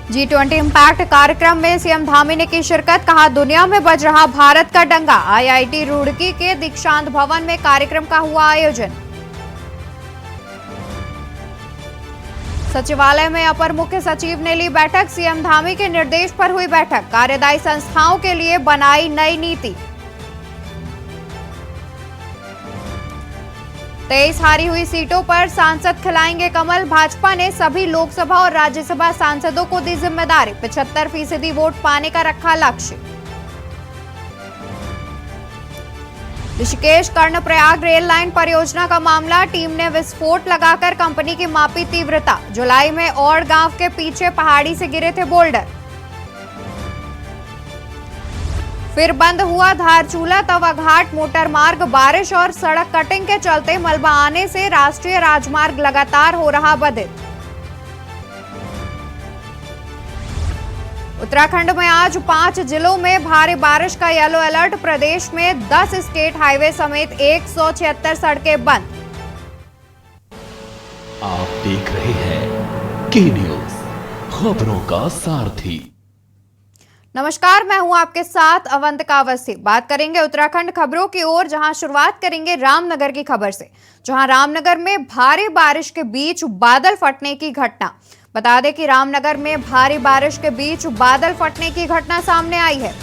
G20 impact कार्यक्रम में CM Dhami ने की शिरकत। कहा, दुनिया में बज रहा भारत का डंका। आईआईटी रुड़की के दीक्षांत भवन में कार्यक्रम का हुआ आयोजन। सचिवालय में अपर मुख्य सचिव ने ली बैठक। सीएम धामी के निर्देश पर हुई बैठक। कार्यदायी संस्थाओं के लिए बनाई नई नीति। 23 हारी हुई सीटों पर सांसद खिलाएंगे कमल। भाजपा ने सभी लोकसभा और राज्यसभा सांसदों को दी जिम्मेदारी। 75% वोट पाने का रखा लक्ष्य। ऋषिकेश कर्णप्रयाग रेल लाइन परियोजना का मामला। टीम ने विस्फोट लगाकर कंपनी की मापी तीव्रता। जुलाई में और गांव के पीछे पहाड़ी से गिरे थे बोल्डर। फिर बंद हुआ धारचूला तवा घाट मोटर मार्ग। बारिश और सड़क कटिंग के चलते मलबा आने से राष्ट्रीय राजमार्ग लगातार हो रहा बाधित। उत्तराखंड में आज 5 जिलों में भारी बारिश का येलो अलर्ट। प्रदेश में 10 स्टेट हाईवे समेत 176 सड़कें बंद। आप देख रहे हैं के न्यूज, खबरों का सारथी। नमस्कार, मैं हूं आपके साथ अवंतिका अवस्थी। बात करेंगे उत्तराखंड खबरों की ओर, जहां शुरुआत करेंगे रामनगर की खबर से। जहां रामनगर में भारी बारिश के बीच बादल फटने की घटना। बता दें कि रामनगर में भारी बारिश के बीच बादल फटने की घटना सामने आई है।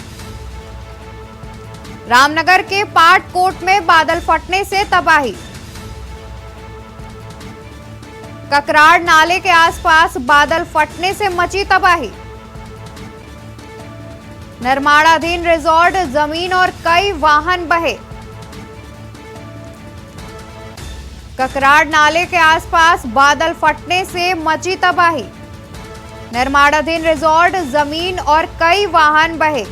रामनगर के पाटकोट में बादल फटने से तबाही। ककराड़ नाले के आसपास बादल फटने से मची तबाही। निर्माणाधीन रिजॉर्ट जमीन और कई वाहन बहे। ककराड़ नाले के आसपास बादल फटने से मची तबाही। निर्माणाधीन रिजॉर्ट जमीन और कई वाहन बहे।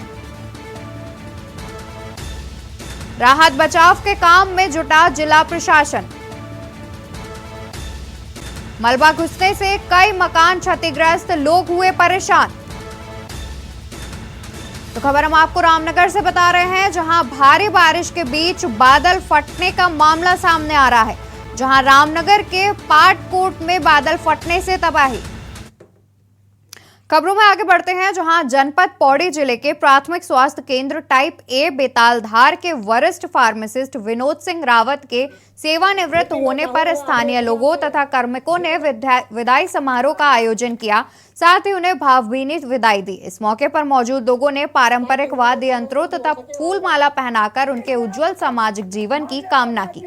राहत बचाव के काम में जुटा जिला प्रशासन। मलबा घुसने से कई मकान क्षतिग्रस्त, लोग हुए परेशान। तो खबर हम आपको रामनगर से बता रहे हैं, जहां भारी बारिश के बीच बादल फटने का मामला सामने आ रहा है। जहां रामनगर के पाटकोट में बादल फटने से तबाही। खबरों में आगे बढ़ते हैं, जहां जनपद पौड़ी जिले के प्राथमिक स्वास्थ्य केंद्र टाइप ए बेतालधार के वरिष्ठ फार्मासिस्ट विनोद सिंह रावत के सेवानिवृत्त होने पर स्थानीय लोगों तथा कार्मिकों ने विदाई समारोह का आयोजन किया। साथ ही उन्हें भावभीनी विदाई दी। इस मौके पर मौजूद लोगों ने पारंपरिक वाद्य यंत्रों तथा फूल माला पहनाकर उनके उज्जवल सामाजिक जीवन की कामना की।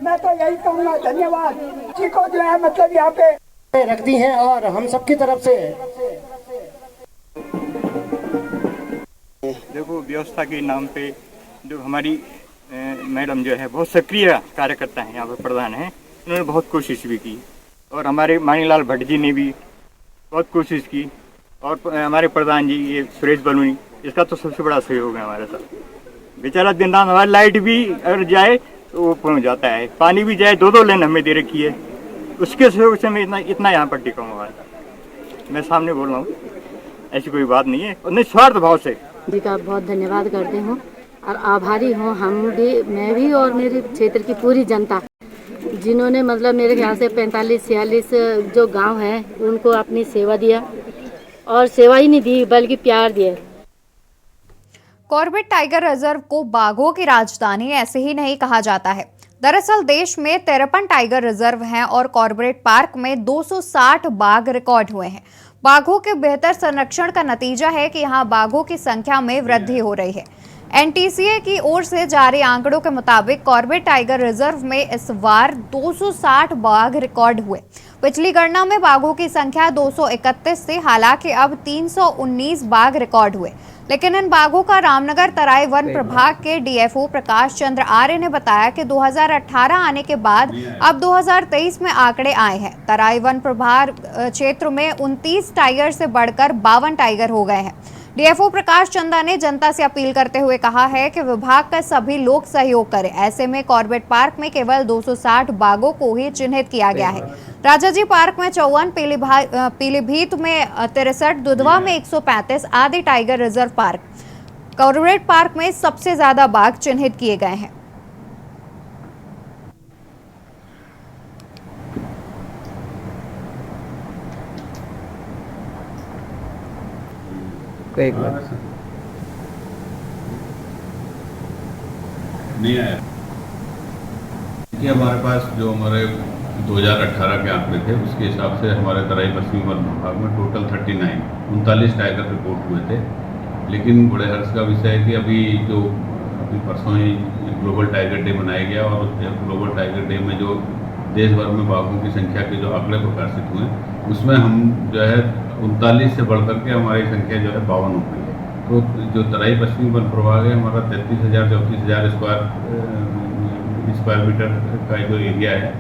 मैं तो यही कहूँगा, धन्यवाद जी को जो है मतलब यहाँ पे रखती हैं और हम सबकी तरफ से देखो व्यवस्था के नाम पे जो हमारी मैडम जो है बहुत सक्रिय कार्यकर्ता हैं, यहाँ पे प्रधान हैं, उन्होंने बहुत कोशिश भी की और हमारे मानीलाल भट्ट जी ने भी बहुत कोशिश की और हमारे प्रधान जी ये सुरेश बलूनी, इसका तो सबसे बड़ा सहयोग है हमारे साथ। बेचारा दिन रात हमारी लाइट भी अगर जाए तो वो पहुँच जाता है, पानी भी जाए 2-2 लेन हमें दे रखी है, उसके सहयोग से मैं इतना यहाँ पर टिका हुआ है। मैं सामने बोल रहा हूँ, ऐसी कोई बात नहीं है और निस्वार्थ भाव से जी का बहुत धन्यवाद करती हूँ और आभारी हूँ हम भी, मैं भी और मेरे क्षेत्र की पूरी जनता, जिन्होंने मतलब मेरे ख्याल से 45-46 जो गांव हैं उनको अपनी सेवा दिया और सेवा ही नहीं दी बल्कि प्यार दिया। कॉर्बेट टाइगर रिजर्व को बाघों की राजधानी ऐसे ही नहीं कहा जाता है। दरअसल देश में 53 टाइगर रिजर्व हैं और कॉर्बेट पार्क में 260 बाघ रिकॉर्ड हुए हैं। बाघों के बेहतर संरक्षण का नतीजा है कि यहाँ बाघों की संख्या में वृद्धि हो रही है। एनटीसीए की ओर से जारी आंकड़ों के मुताबिक कॉर्बेट टाइगर रिजर्व में इस बार 260 बाघ रिकॉर्ड हुए। पिछली गणना में बाघों की संख्या 231 थी, हालांकि अब 319 बाघ रिकॉर्ड हुए। लेकिन इन बाघों का रामनगर तराई वन प्रभाग के डीएफओ प्रकाश चंद्र आर्य ने बताया कि 2018 आने के बाद अब 2023 में आंकड़े आए हैं। तराई वन प्रभाग क्षेत्र में 29 टाइगर से बढ़कर 52 टाइगर हो गए हैं। डीएफओ प्रकाश चंदा ने जनता से अपील करते हुए कहा है कि विभाग का सभी लोग सहयोग करें। ऐसे में कॉर्बेट पार्क में केवल 260 बाघों को ही चिन्हित किया गया है। राजाजी पार्क में 54, पीलीभीत में 63, दुधवा में 135 आदि tiger reserve park. Corbett park में सबसे ज्यादा बाघ चिन्हित किए गए हैं। आपका एक बार? नहीं आया कि हमारे पास जो हमारे 2018 के आंकड़े थे उसके हिसाब से हमारे तराई पश्चिमी वन विभाग में टोटल 39 टाइगर रिपोर्ट हुए थे। लेकिन बड़े हर्ष का विषय है कि अभी परसों ही ग्लोबल टाइगर डे मनाया गया और उस ग्लोबल टाइगर डे में जो देश भर में बाघों की संख्या के जो आंकड़े प्रकाशित हुए उसमें हम जो है 39 से बढ़कर के हमारी संख्या जो है 52 हो गई है। तो जो तराई पश्चिमी वन प्रभाग है हमारा 33,000 स्क्वायर मीटर का जो एरिया है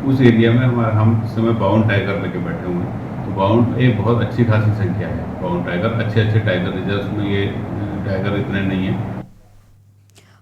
उस एरिया में हम इस समय 52 टाइगर लेके बैठे हुए हैं। तो 52 एक बहुत अच्छी खासी संख्या है। 52 टाइगर अच्छे टाइगर रिजर्व में ये टाइगर इतने नहीं है।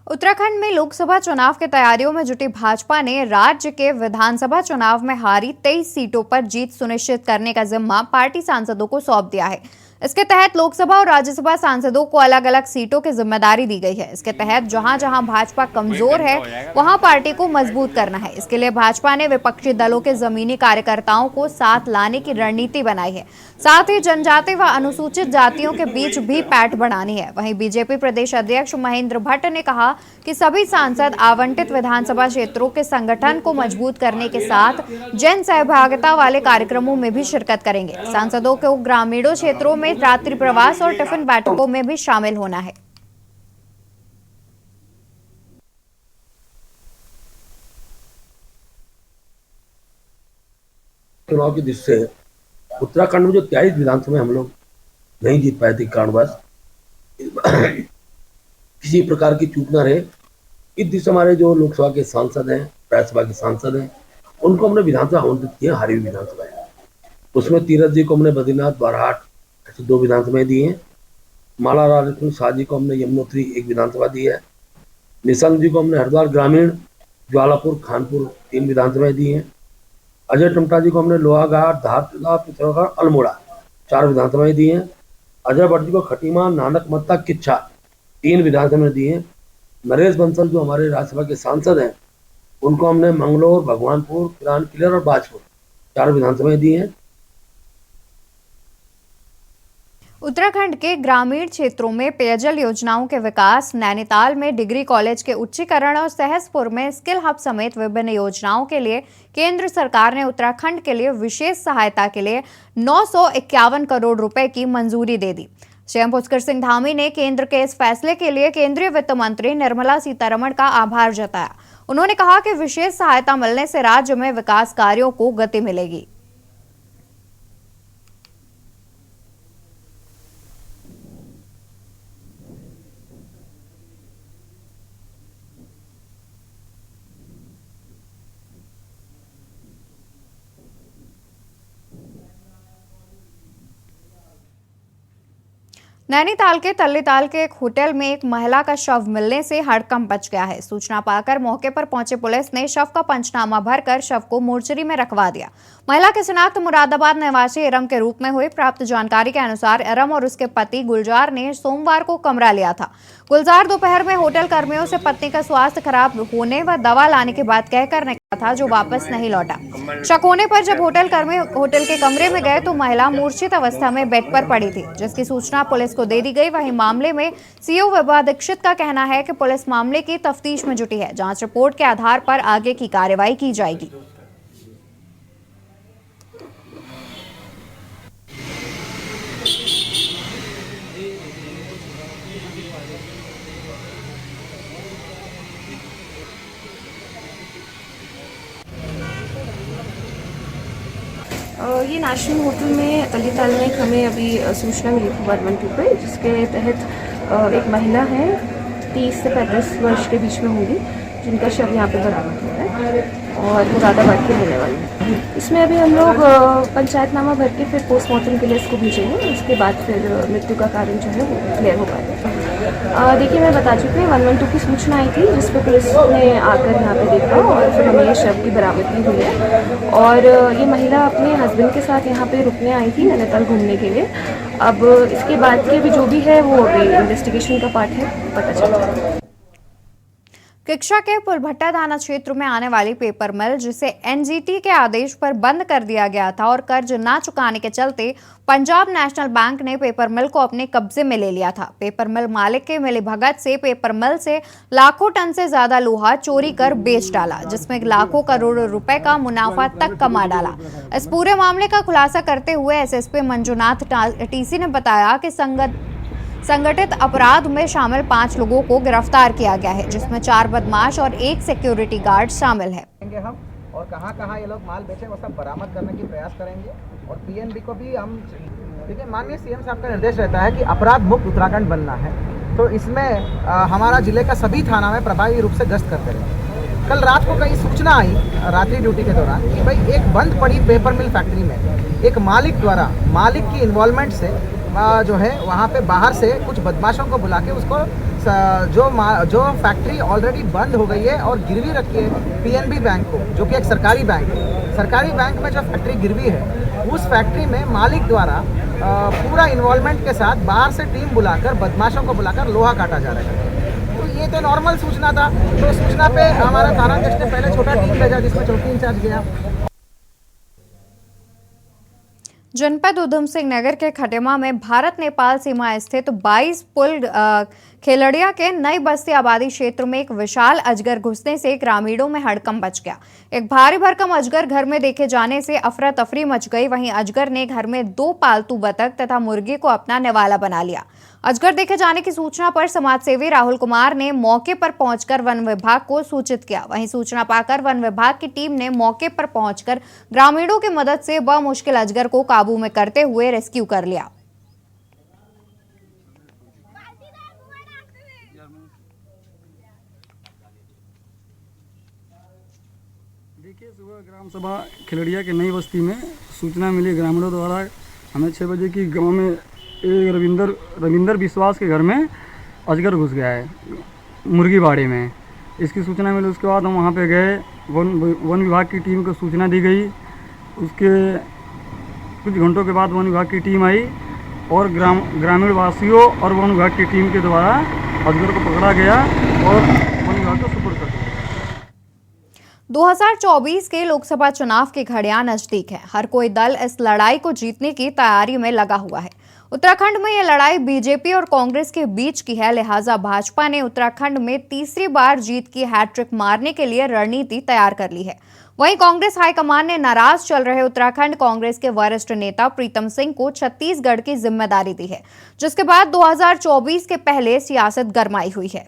उत्तराखंड में लोकसभा चुनाव की तैयारियों में जुटी भाजपा ने राज्य के विधानसभा चुनाव में हारी 23 सीटों पर जीत सुनिश्चित करने का जिम्मा पार्टी सांसदों को सौंप दिया है। इसके तहत लोकसभा और राज्यसभा सांसदों को अलग अलग सीटों की जिम्मेदारी दी गई है। इसके तहत जहां जहां भाजपा कमजोर है वहां पार्टी को मजबूत करना है। इसके लिए भाजपा ने विपक्षी दलों के जमीनी कार्यकर्ताओं को साथ लाने की रणनीति बनाई है। साथ ही जनजाति व अनुसूचित जातियों के बीच भी पैठ बढ़ानी है। वहीं बीजेपी प्रदेश अध्यक्ष महेंद्र भट्ट ने कहा कि सभी सांसद आवंटित विधानसभा क्षेत्रों के संगठन को मजबूत करने के साथ जन सहभागिता वाले कार्यक्रमों में भी शिरकत करेंगे। सांसदों को ग्रामीणों क्षेत्रों में रात्रि प्रवास और टिफिन बैठकों में भी शामिल होना है। चुनाव की दृष्टि से उत्तराखंड में जो 23 विधानसभा हम लोग नहीं जीत पाए थे कारणवश किसी प्रकार की चूक न रहे, इस दिशा हमारे जो लोकसभा के सांसद हैं, राज्यसभा के सांसद हैं, उनको हमने विधानसभा आवंटित किया। हारी हुई विधानसभा है उसमें तीरथ जी को हमने बद्रीनाथ, बाराहाट ऐसे 2 विधानसभाएं दी हैं। माला राजपूत शाह जी को हमने यमुनोत्री 1 विधानसभा दी है। निशंक जी को हमने हरिद्वार ग्रामीण, ज्वालापुर, खानपुर 3 विधानसभाएं दी हैं। अजय टमटा जी को हमने लोहाघाट, धारचूला, पिथौरागढ़, अल्मोड़ा 4 विधानसभाएं दी हैं। अजय भट्ट जी को खटीमा, नानक मत्ता, किच्छा 3 विधानसभाएं दी हैं। नरेश बंसल जो हमारे राज्यसभा के सांसद हैं उनको हमने मंगलोर, भगवानपुर, किरान किलर और बाजपुर 4 विधानसभाएं दी हैं। उत्तराखंड के ग्रामीण क्षेत्रों में पेयजल योजनाओं के विकास, नैनीताल में डिग्री कॉलेज के उच्चीकरण और सहसपुर में स्किल हब समेत विभिन्न योजनाओं के लिए केंद्र सरकार ने उत्तराखंड के लिए विशेष सहायता के लिए 951 करोड़ रुपए की मंजूरी दे दी। सीएम पुष्कर सिंह धामी ने केंद्र के इस फैसले के लिए केंद्रीय वित्त मंत्री निर्मला सीतारमण का आभार जताया। उन्होंने कहा कि विशेष सहायता मिलने से राज्य में विकास कार्यों को गति मिलेगी। नैनीताल के तल्लीताल के एक होटल में एक महिला का शव मिलने से हड़कंप मच गया है। सूचना पाकर मौके पर पहुंचे पुलिस ने शव का पंचनामा भरकर शव को मोर्चरी में रखवा दिया। महिला की शिनाख्त मुरादाबाद निवासी इरम के रूप में हुई। प्राप्त जानकारी के अनुसार इरम और उसके पति गुलजार ने सोमवार को कमरा लिया था। गुलजार दोपहर में होटल कर्मियों से पत्नी का स्वास्थ्य खराब होने व दवा लाने की बात कहकर निकला था, जो वापस नहीं लौटा। शक होने पर जब होटल कर्मी होटल के कमरे में गए तो महिला मूर्छित अवस्था में बेड पर पड़ी थी, जिसकी सूचना पुलिस को दे दी गई। वहीं मामले में सीओ विभा दीक्षित का कहना है कि पुलिस मामले की तफ्तीश में जुटी है। जांच रिपोर्ट के आधार पर आगे की कार्रवाई की जाएगी। ये नेशनल होटल में तल्लीताल में हमें अभी सूचना मिली थी 112 पे, जिसके तहत एक महिला है 30 से 35 वर्ष के बीच में होंगी, जिनका शव यहाँ पे बरामद हुआ है और मुरादाबाद के रहने वाले हैं। इसमें अभी हम लोग पंचायतनामा भर के फिर पोस्टमार्टम के लिए इसको भेजेंगे। उसके बाद फिर मृत्यु का कारण जो है वो क्लियर हो पाएगा। देखिए, मैं बता चुकी हूँ 112 की सूचना आई थी, जिस पर पुलिस ने आकर यहाँ पे देखा और फिर हमें ये शव की बरामदगी हुई है। और ये महिला अपने हस्बैंड के साथ यहाँ पे रुकने आई थी नैनीताल घूमने के लिए। अब इसके बाद के भी जो भी है वो अभी इन्वेस्टिगेशन का पार्ट है, पता चलेगा। किक्षा के पुलभट्टा थाना क्षेत्र में आने वाली पेपर मिल, जिसे एनजीटी के आदेश पर बंद कर दिया गया था और कर्ज ना चुकाने के चलते पंजाब नेशनल बैंक ने पेपर मिल को अपने कब्जे में ले लिया था। पेपर मिल मालिक के मिलीभगत से पेपर मिल से लाखों टन से ज्यादा लोहा चोरी कर बेच डाला, जिसमें लाखों करोड़ रुपए का मुनाफा तक कमा डाला। इस पूरे मामले का खुलासा करते हुए एसएसपी मंजुनाथ टीसी ने बताया कि संगठित अपराध में शामिल 5 लोगों को गिरफ्तार किया गया है, जिसमें 4 बदमाश और 1 सिक्योरिटी गार्ड शामिल है। हम और कहाँ ये लोग माल बेचे वो सब बरामद करने की प्रयास करेंगे और पीएनबी को भी हम, देखिए माननीय सीएम साहब का निर्देश रहता है कि अपराध मुक्त उत्तराखंड बनना है, तो इसमें हमारा जिले का सभी थाना में प्रभावी रूप से गश्त करते रहे। कल रात को कहीं सूचना आई रात्रि ड्यूटी के दौरान कि भाई एक बंद पड़ी पेपर मिल फैक्ट्री में एक मालिक की इन्वॉल्वमेंट से जो है वहाँ पे बाहर से कुछ बदमाशों को बुला के उसको जो फैक्ट्री ऑलरेडी बंद हो गई है और गिरवी रखी है पीएनबी बैंक को, जो कि एक सरकारी बैंक है। सरकारी बैंक में जो फैक्ट्री गिरवी है उस फैक्ट्री में मालिक द्वारा पूरा इन्वॉल्वमेंट के साथ बाहर से टीम बुलाकर बदमाशों को बुलाकर लोहा काटा जा रहा है। तो ये तो नॉर्मल सूचना था, तो सूचना पे हमारा थाना अध्यक्ष ने पहले छोटा टीम भेजा जिसमें चौकी इंचार्ज गया। जनपद उधम सिंह नगर के खटेमा में भारत नेपाल सीमा स्थित 22 पुल खेलड़िया के नई बस्ती आबादी क्षेत्र में एक विशाल अजगर घुसने से ग्रामीणों में हड़कंप मच गया। एक भारी भरकम अजगर घर में देखे जाने से अफरा तफरी मच गई। वहीं अजगर ने घर में 2 पालतू बतख तथा मुर्गी को अपना निवाला बना लिया। अजगर देखे जाने की सूचना पर समाजसेवी राहुल कुमार ने मौके पर पहुंचकर वन विभाग को सूचित किया। वहीं सूचना पाकर वन विभाग की टीम ने मौके पर पहुंचकर ग्रामीणों की मदद से बमुश्किल अजगर को काबू में करते हुए रेस्क्यू कर लिया। देखिए, सुबह ग्राम सभा खिलड़िया के नई बस्ती में सूचना मिली ग्रामीणों द्वारा हमें 6 बजे की गांव में एक रविंदर विश्वास के घर में अजगर घुस गया है मुर्गी बाड़े में। इसकी सूचना मिली, उसके बाद हम वहां पे गए। वन विभाग की टीम को सूचना दी गई। उसके कुछ घंटों के बाद वन विभाग की टीम आई और ग्रामीण वासियों और वन विभाग की टीम के द्वारा अजगर को पकड़ा गया और वन विभाग को सुपुर्द कर दिया। 2024 के लोकसभा चुनाव की घड़ियां नजदीक है। हर कोई दल इस लड़ाई को जीतने की तैयारी में लगा हुआ है। उत्तराखंड में यह लड़ाई बीजेपी और कांग्रेस के बीच की है, लिहाजा भाजपा ने उत्तराखंड में तीसरी बार जीत की हैट्रिक मारने के लिए रणनीति तैयार कर ली है। वहीं कांग्रेस हाईकमान ने नाराज चल रहे उत्तराखंड कांग्रेस के वरिष्ठ नेता प्रीतम सिंह को छत्तीसगढ़ की जिम्मेदारी दी है, जिसके बाद 2024 के पहले सियासत गरमाई हुई है।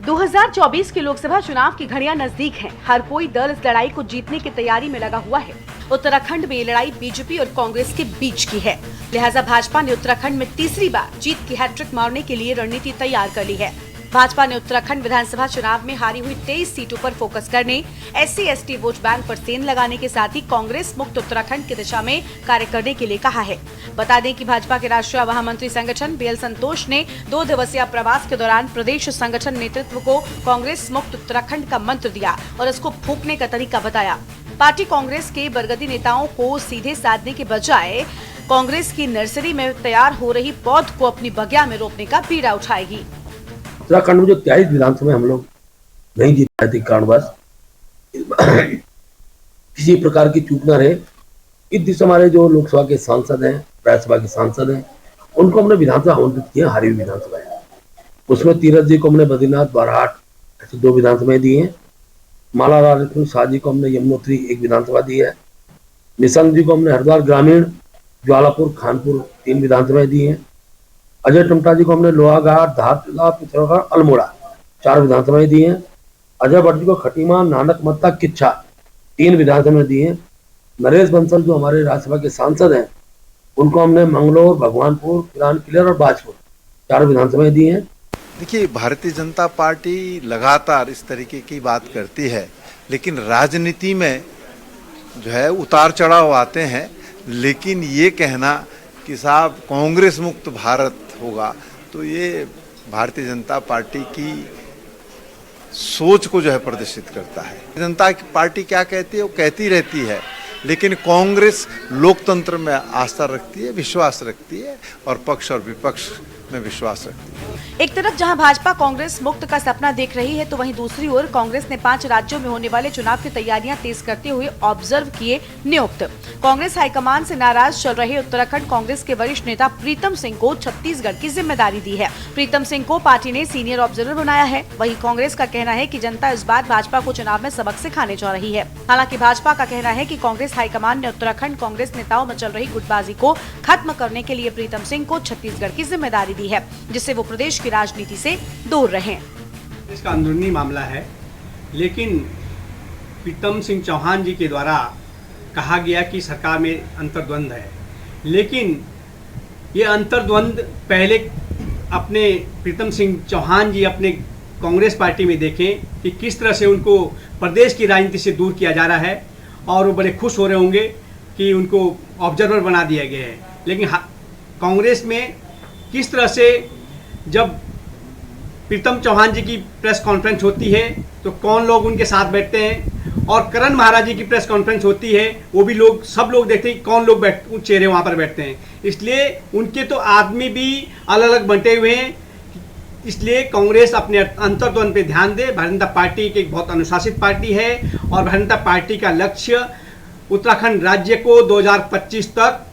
2024 के लोकसभा चुनाव की घड़ियां नजदीक हैं। हर कोई दल इस लड़ाई को जीतने की तैयारी में लगा हुआ है। उत्तराखंड में ये लड़ाई बीजेपी और कांग्रेस के बीच की है, लिहाजा भाजपा ने उत्तराखंड में तीसरी बार जीत की हैट्रिक मारने के लिए रणनीति तैयार कर ली है। भाजपा ने उत्तराखंड विधानसभा चुनाव में हारी हुई 23 सीटों पर फोकस करने, SC/ST वोट बैंक पर सेंध लगाने के साथ ही कांग्रेस मुक्त उत्तराखंड की दिशा में कार्य करने के लिए कहा है। बता दें कि भाजपा के राष्ट्रीय महामंत्री संगठन BL संतोष ने 2 दिवसीय प्रवास के दौरान प्रदेश संगठन नेतृत्व को कांग्रेस मुक्त उत्तराखंड का मंत्र दिया और इसको फूंकने का तरीका बताया। पार्टी कांग्रेस के बरगदी नेताओं को सीधे साधने के बजाय कांग्रेस की नर्सरी में तैयार हो रही पौध को अपनी बगिया में रोपने का बीड़ा उठाएगी। उत्तराखंड में जो 23 विधानसभा हम लोग नहीं जीत पाए थे कारणवश किसी प्रकार की चूक न रहे। इस दिशा हमारे जो लोकसभा के सांसद हैं, राज्यसभा के सांसद हैं, उनको हमने विधानसभा आवंटित किया। हारी हुई विधानसभा है उसमें तीरथ जी को हमने बद्रीनाथ बाराहाट ऐसे 2 विधानसभाएं दी हैं। मालालाल शाह जी को हमने यमुनोत्री 1 विधानसभा दी है। निशंक जी को हमने हरिद्वार ग्रामीण, ज्वालापुर, खानपुर 3 विधानसभाएं दी हैं। अजय टमटा जी को हमने लोहाघाट, धारचूला, पिथौरागढ़, अल्मोड़ा 4 विधानसभाएं दी हैं। अजय भट्ट जी को खटीमा, नानक मत्ता, किच्छा 3 विधानसभाएं दी हैं। नरेश बंसल जो हमारे राज्यसभा के सांसद हैं, उनको हमने मंगलौर, भगवानपुर, किरान किलर और बाजपुर 4 विधानसभाएं दी हैं। देखिए, भारतीय जनता पार्टी लगातार इस तरीके की बात करती है, लेकिन राजनीति में जो है उतार चढ़ाव आते हैं। लेकिन ये कहना कि साहब कांग्रेस मुक्त भारत होगा, तो ये भारतीय जनता पार्टी की सोच को जो है प्रदर्शित करता है। जनता पार्टी क्या कहती है वो कहती रहती है, लेकिन कांग्रेस लोकतंत्र में आस्था रखती है, विश्वास रखती है और पक्ष और विपक्ष में विश्वास रखती है। एक तरफ जहां भाजपा कांग्रेस मुक्त का सपना देख रही है, तो वहीं दूसरी ओर कांग्रेस ने 5 राज्यों में होने वाले चुनाव की तैयारियां तेज करते हुए ऑब्जर्व किए नियुक्त। कांग्रेस हाईकमान से नाराज चल रहे उत्तराखंड कांग्रेस के वरिष्ठ नेता प्रीतम सिंह को छत्तीसगढ़ की जिम्मेदारी दी है। प्रीतम सिंह को पार्टी ने सीनियर ऑब्जर्वर बनाया है। वहीं कांग्रेस का कहना है कि जनता इस बार भाजपा को चुनाव में सबक सिखाने जा रही है। हालांकि भाजपा का कहना है कि कांग्रेस हाईकमान ने उत्तराखंड कांग्रेस नेताओं में चल रही गुटबाजी को खत्म करने के लिए प्रीतम सिंह को छत्तीसगढ़ की जिम्मेदारी दी है, जिससे वो प्रदेश की राजनीति से दूर रहें। इसका अंदरूनी मामला है, लेकिन प्रीतम सिंह चौहान जी के द्वारा कहा गया कि सरकार में अंतर्द्वंद है, लेकिन ये अंतर्द्वंद पहले अपने प्रीतम सिंह चौहान जी अपने कांग्रेस पार्टी में देखें कि किस तरह से उनको प्रदेश की राजनीति से दूर किया जा रहा है, और वो बड़े खुश हो रहे होंगे कि उनको ऑब्जर्वर बना दिया गया है। लेकिन कांग्रेस में किस तरह से जब प्रीतम चौहान जी की प्रेस कॉन्फ्रेंस होती है तो कौन लोग उनके साथ बैठते हैं, और करण महाराज जी की प्रेस कॉन्फ्रेंस होती है वो भी लोग सब लोग देखते हैं कौन लोग चेहरे वहाँ पर बैठते हैं। इसलिए उनके तो आदमी भी अलग अलग बंटे हुए हैं। इसलिए कांग्रेस अपने अंतर्द्वंद पे ध्यान दे। भारतीय जनता पार्टी एक बहुत अनुशासित पार्टी है, और भारतीय जनता पार्टी का लक्ष्य उत्तराखंड राज्य को 2025 तक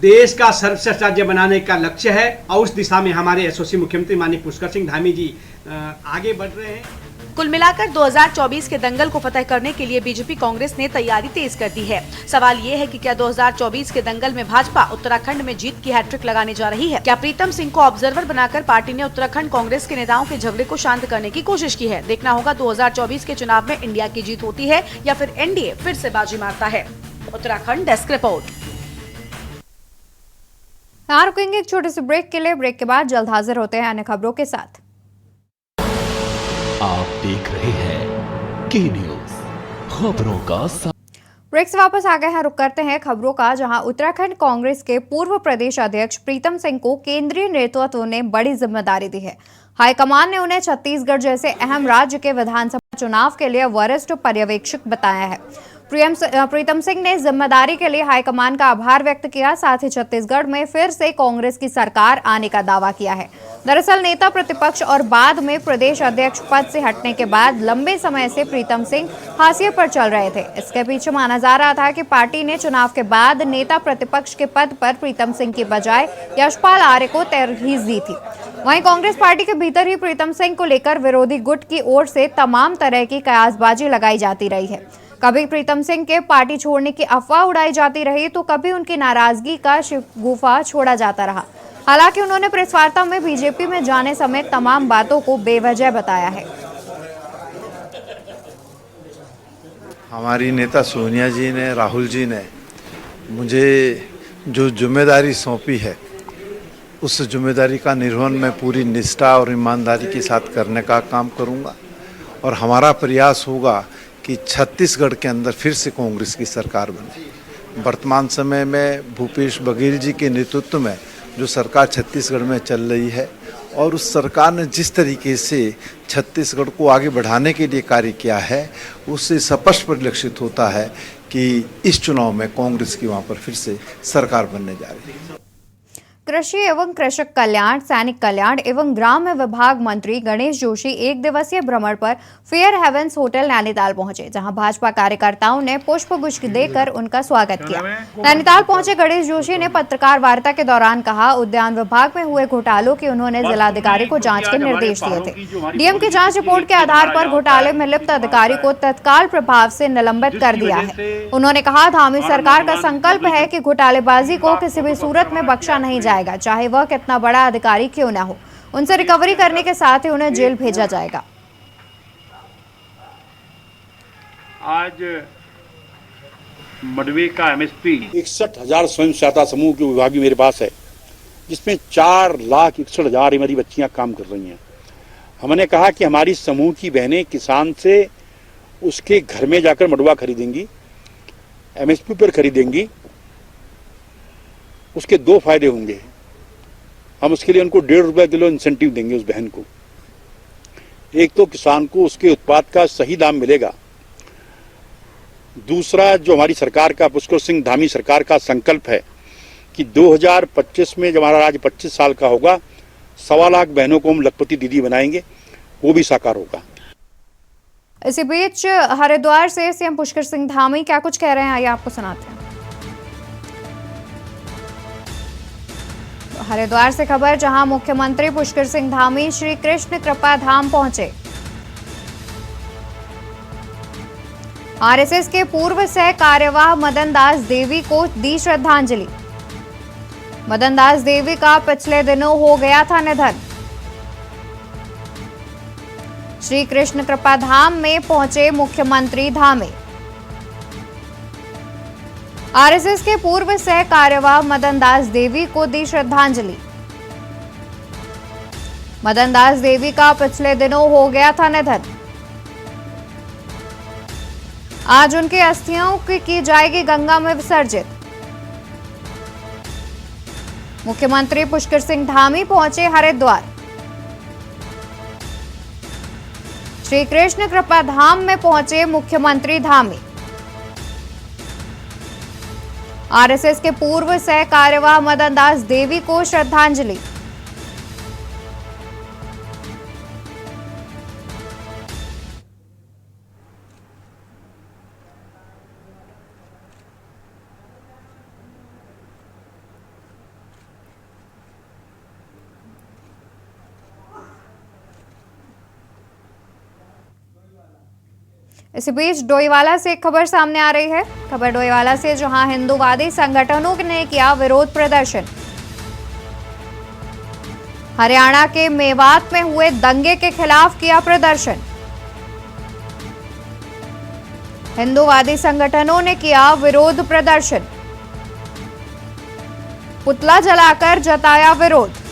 देश का सर्वश्रेष्ठ राज्य बनाने का लक्ष्य है, और उस दिशा में हमारे यशस्वी मुख्यमंत्री माननीय पुष्कर सिंह धामी जी आगे बढ़ रहे हैं। कुल मिलाकर 2024 के दंगल को फतह करने के लिए बीजेपी कांग्रेस ने तैयारी तेज कर दी है। सवाल ये है कि क्या 2024 के दंगल में भाजपा उत्तराखंड में जीत की हैट्रिक लगाने जा रही है? क्या प्रीतम सिंह को ऑब्जर्वर बनाकर पार्टी ने उत्तराखंड कांग्रेस के नेताओं के झगड़े को शांत करने की कोशिश की है? देखना होगा 2024 के चुनाव में इंडिया की जीत होती है या फिर एनडीए फिर से बाजी मारता है। Uttarakhand desk report. यहाँ रुकेंगे एक छोटे से ब्रेक के लिए। ब्रेक के बाद जल्द हाजिर होते हैं अन्य खबरों के साथ। आप देख रहे हैं की न्यूज, खबरों का ब्रेक से वापस आ गए हैं। रुक करते हैं खबरों का, जहां उत्तराखंड कांग्रेस के पूर्व प्रदेश अध्यक्ष प्रीतम सिंह को केंद्रीय नेतृत्व ने बड़ी जिम्मेदारी दी है। हाईकमान ने उन्हें छत्तीसगढ़ जैसे अहम राज्य के विधानसभा चुनाव के लिए वरिष्ठ पर्यवेक्षक बताया है। प्रीतम सिंह ने जिम्मेदारी के लिए हाईकमान का आभार व्यक्त किया, साथ ही छत्तीसगढ़ में फिर से कांग्रेस की सरकार आने का दावा किया है। दरअसल नेता प्रतिपक्ष और बाद में प्रदेश अध्यक्ष पद से हटने के बाद लंबे समय से प्रीतम सिंह हाशिए पर चल रहे थे। इसके पीछे माना जा रहा था कि पार्टी ने चुनाव के बाद नेता प्रतिपक्ष के पद पर प्रीतम सिंह की बजाय यशपाल आर्य को तरजीह दी थी। वहीं कांग्रेस पार्टी के भीतर ही प्रीतम सिंह को लेकर विरोधी गुट की ओर से तमाम तरह की कयासबाजी लगाई जाती रही है। कभी प्रीतम सिंह के पार्टी छोड़ने की अफवाह उड़ाई जाती रही, तो कभी उनकी नाराजगी का शिकूफा छोड़ा जाता रहा। हालांकि उन्होंने प्रेस वार्ता में बीजेपी में जाने समेत तमाम बातों को बेवजह बताया है। हमारी नेता सोनिया जी ने, राहुल जी ने मुझे जो जिम्मेदारी सौंपी है, उस जिम्मेदारी का निर्वहन मैं पूरी निष्ठा और ईमानदारी के साथ करने का काम करूंगा, और हमारा प्रयास होगा कि छत्तीसगढ़ के अंदर फिर से कांग्रेस की सरकार बने। वर्तमान समय में भूपेश बघेल जी के नेतृत्व में जो सरकार छत्तीसगढ़ में चल रही है, और उस सरकार ने जिस तरीके से छत्तीसगढ़ को आगे बढ़ाने के लिए कार्य किया है, उससे स्पष्ट परिलक्षित होता है कि इस चुनाव में कांग्रेस की वहाँ पर फिर से सरकार बनने जा रही है। कृषि एवं कृषक कल्याण, सैनिक कल्याण एवं ग्राम्य विभाग मंत्री गणेश जोशी एक दिवसीय भ्रमण पर फेयर हेवंस होटल नैनीताल पहुंचे, जहां भाजपा कार्यकर्ताओं ने पुष्पगुच्छ देकर उनका स्वागत किया। नैनीताल पहुंचे गणेश जोशी ने पत्रकार वार्ता के दौरान कहा, उद्यान विभाग में हुए घोटालों की उन्होंने जिलाधिकारी को जांच के निर्देश दिए थे। डीएम की जांच रिपोर्ट के आधार पर घोटाले में लिप्त अधिकारी को तत्काल प्रभाव से निलंबित कर दिया है। उन्होंने कहा, धामी सरकार का संकल्प है कि घोटालेबाजी को किसी भी सूरत में बख्शा नहीं जाएगा, चाहे वह कितना बड़ा अधिकारी क्यों ना हो। उनसे रिकवरी करने के साथ ही उन्हें जेल भेजा जाएगा। आज मडवे का एमएसपी 61,000 स्वयं सहायता समूह की विभाग मेरे पास है, जिसमें 4,61,000 हमारी बच्चियां काम कर रही हैं। हमने कहा कि हमारी समूह की बहनें किसान से उसके घर में जाकर मडवा खरीदेंगी, एमएसपी पर खरीदेंगी। उसके 2 फायदे होंगे। हम उसके लिए उनको 1.5 रुपये किलो इंसेंटिव देंगे उस बहन को। एक तो किसान को उसके उत्पाद का सही दाम मिलेगा। दूसरा, जो हमारी सरकार का, पुष्कर सिंह धामी सरकार का संकल्प है कि 2025 में जब हमारा राज्य 25 साल का होगा, 1.25 लाख बहनों को हम लखपति दीदी बनाएंगे, वो भी साकार होगा। इसी बीच हरिद्वार से सीएम पुष्कर सिंह धामी क्या कुछ कह रहे हैं, आइए आपको सुनाते हैं। हरिद्वार से खबर, जहां मुख्यमंत्री पुष्कर सिंह धामी श्री कृष्ण कृपा धाम पहुंचे। आरएसएस के पूर्व सह कार्यवाह मदन दास देवी को दी श्रद्धांजलि। मदन दास देवी का पिछले दिनों हो गया था निधन। श्री कृष्ण कृपा धाम में पहुंचे मुख्यमंत्री धामी। आरएसएस के पूर्व सह कार्यवाह मदन दास देवी को दी श्रद्धांजलि। मदन दास देवी का पिछले दिनों हो गया था निधन। आज उनकी अस्थियों की जाएगी गंगा में विसर्जित। मुख्यमंत्री पुष्कर सिंह धामी पहुंचे हरिद्वार। श्री कृष्ण कृपा धाम में पहुंचे मुख्यमंत्री धामी। आरएसएस के पूर्व सह कार्यवाह मदन दास देवी को श्रद्धांजलि। इसी बीच डोईवाला से एक खबर सामने आ रही है। खबर डोईवाला से, जहां हिंदूवादी संगठनों ने किया विरोध प्रदर्शन। हरियाणा के मेवात में हुए दंगे के खिलाफ किया प्रदर्शन। हिंदूवादी संगठनों ने किया विरोध प्रदर्शन। पुतला जलाकर जताया विरोध।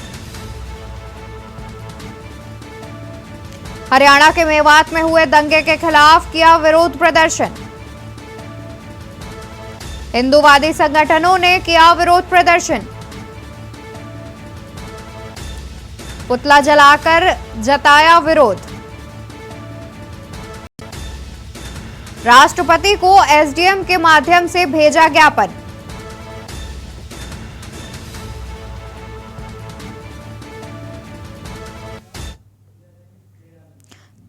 हरियाणा के मेवात में हुए दंगे के खिलाफ किया विरोध प्रदर्शन। हिंदूवादी संगठनों ने किया विरोध प्रदर्शन। पुतला जलाकर जताया विरोध। राष्ट्रपति को एसडीएम के माध्यम से भेजा ज्ञापन।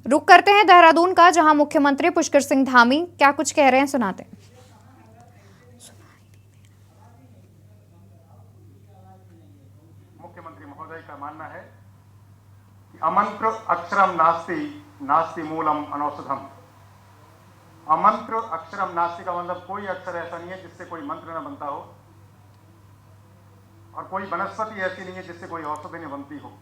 रुक करते हैं देहरादून का, जहां मुख्यमंत्री पुष्कर सिंह धामी क्या कुछ कह रहे हैं, सुनाते हैं। मुख्यमंत्री महोदय का मानना है कि अमंत्र अक्षरम नास्ति, नास्ति मूलम अनौषधम। अमंत्र अक्षरम नास्ति का मतलब कोई अक्षर ऐसा नहीं है जिससे कोई मंत्र न बनता हो, और कोई वनस्पति ऐसी नहीं है जिससे कोई औषधि न बनती हो।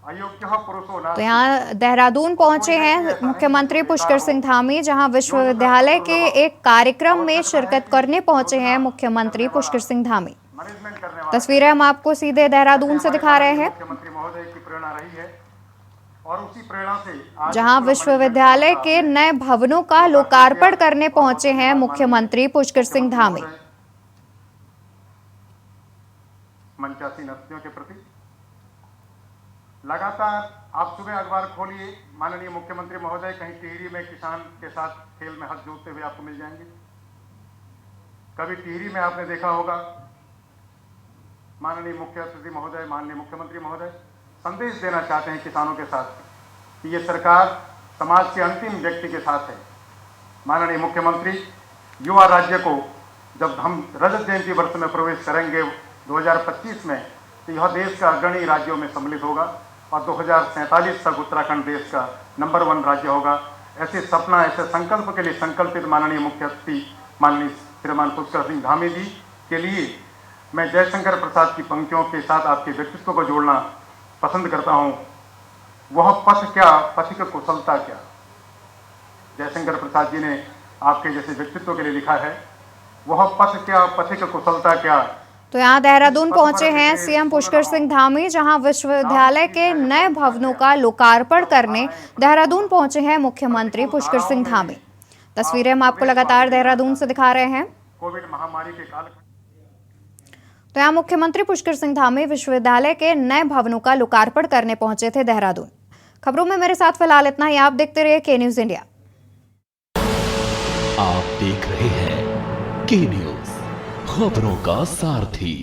तो यहाँ देहरादून पहुंचे हैं मुख्यमंत्री पुष्कर सिंह धामी, जहां विश्वविद्यालय के एक कार्यक्रम में शिरकत करने पहुंचे हैं मुख्यमंत्री पुष्कर सिंह धामी। तस्वीरें हम आपको सीधे देहरादून से दिखा रहे हैं, जहां विश्वविद्यालय के नए भवनों का लोकार्पण करने पहुंचे हैं मुख्यमंत्री पुष्कर सिंह धामी। मंचासीन हस्तियों के प्रति लगातार आप सुबह अखबार खोलिए, माननीय मुख्यमंत्री महोदय कहीं टिहरी में किसान के साथ खेल में हाथ जोड़ते हुए आपको मिल जाएंगे। कभी टिहरी में आपने देखा होगा माननीय मुख्य अतिथि महोदय, माननीय मुख्यमंत्री महोदय संदेश देना चाहते हैं किसानों के साथ कि ये सरकार समाज के अंतिम व्यक्ति के साथ है। माननीय मुख्यमंत्री, युवा राज्य को जब हम रजत जयंती वर्ष में प्रवेश करेंगे 2025 में, तो यह देश का अग्रणी राज्यों में सम्मिलित होगा और 2047 तक उत्तराखंड देश का नंबर 1 राज्य होगा। ऐसे सपना, ऐसे संकल्प के लिए संकल्पित माननीय मुख्य अतिथि माननीय श्रीमान पुष्कर सिंह धामी जी के लिए मैं जयशंकर प्रसाद की पंक्तियों के साथ आपके व्यक्तित्व को जोड़ना पसंद करता हूँ। वह पथ क्या, पथिक कुशलता क्या। जयशंकर प्रसाद जी ने आपके जैसे व्यक्तित्व के लिए लिखा है, वह पथ क्या, पथिक कुशलता क्या। तो यहाँ देहरादून पहुंचे हैं सीएम पुष्कर सिंह धामी, जहां विश्वविद्यालय के नए भवनों का लोकार्पण करने देहरादून पहुंचे हैं मुख्यमंत्री पुष्कर सिंह धामी। तस्वीरें हम आपको लगातार देहरादून से दिखा रहे हैं। कोविड महामारी के काल तो यहाँ मुख्यमंत्री पुष्कर सिंह धामी विश्वविद्यालय के नए भवनों का लोकार्पण करने पहुंचे थे देहरादून। खबरों में मेरे साथ फिलहाल इतना ही। आप देखते रहिए के न्यूज इंडिया। आप देख रहे हैं के न्यूज, खबरों का सारथी।